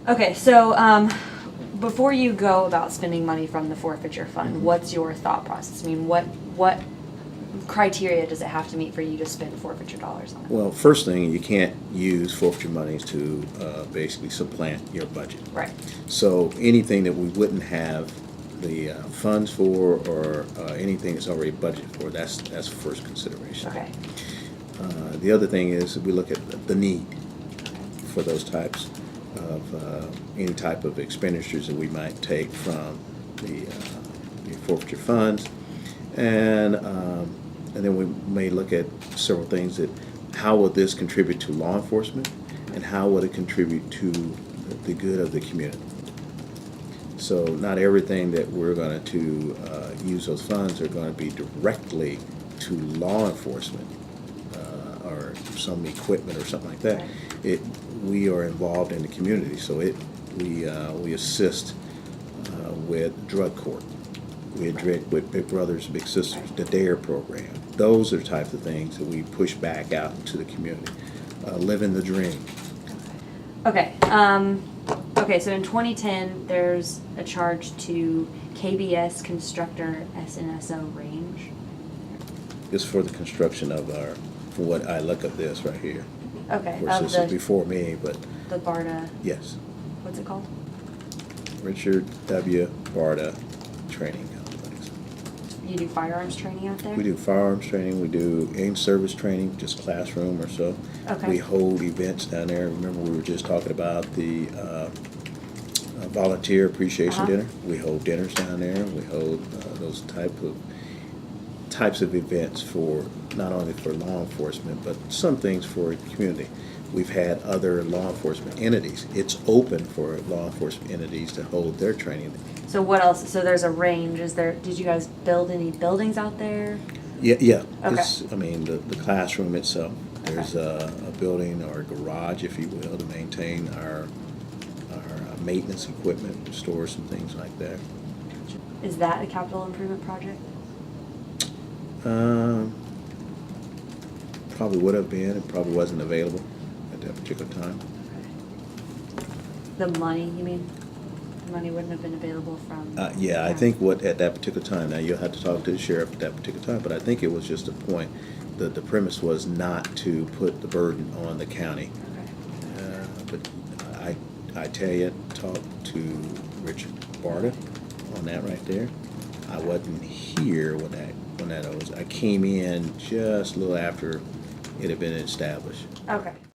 Okay, so before you go about spending money from the forfeiture fund, Mhm. what's your thought process? I mean, what criteria does it have to meet for you to spend forfeiture dollars on it? Well, first thing, you can't use forfeiture monies to basically supplant your budget. Right. So anything that we wouldn't have the funds for, or anything that's already budgeted for, that's first consideration. Okay. The other thing is we look at the need for those types of any type of expenditures that we might take from the forfeiture funds, and then we may look at several things that how will this contribute to law enforcement, and how will it contribute to the good of the community. So not everything that we're going to use those funds are going to be directly to law enforcement or some equipment or something like that. Right. We are involved in the community, so we assist with drug court. We interact with Big Brothers, Big Sisters, the DARE program. Those are the types of things that we push back out into the community. Living the dream. Okay. Okay, so in 2010, there's a charge to KBS Constructor SNSO Range. It's for the construction of our, for what I look at this right here. Okay, Of course, of this is before me, but the BARDA, yes. what's it called? Richard W. Barta Training Complex. You do firearms training out there? We do firearms training, we do in-service training, just classroom or so. Okay. We hold events down there. Remember, we were just talking about the volunteer appreciation dinner. We hold dinners down there. We hold those types of events for not only for law enforcement, but some things for the community. We've had other law enforcement entities. It's open for law enforcement entities to hold their training. So what else? So there's a range. Did you guys build any buildings out there? Yeah. Okay. I mean, the classroom itself. There's Okay. a building or a garage, if you will, to maintain our maintenance equipment, store some things like that. Is that a capital improvement project? Probably would have been. It probably wasn't available at that particular time. The money, you mean? The money wouldn't have been available from? Yeah, I think what at that particular time. Now you'll have to talk to the sheriff at that particular time, but I think it was just a point. The premise was not to put the burden on the county. Okay. But I tell you, talk to Richard Barta on that right there. I wasn't here when that was. I came in just a little after it had been established. Okay.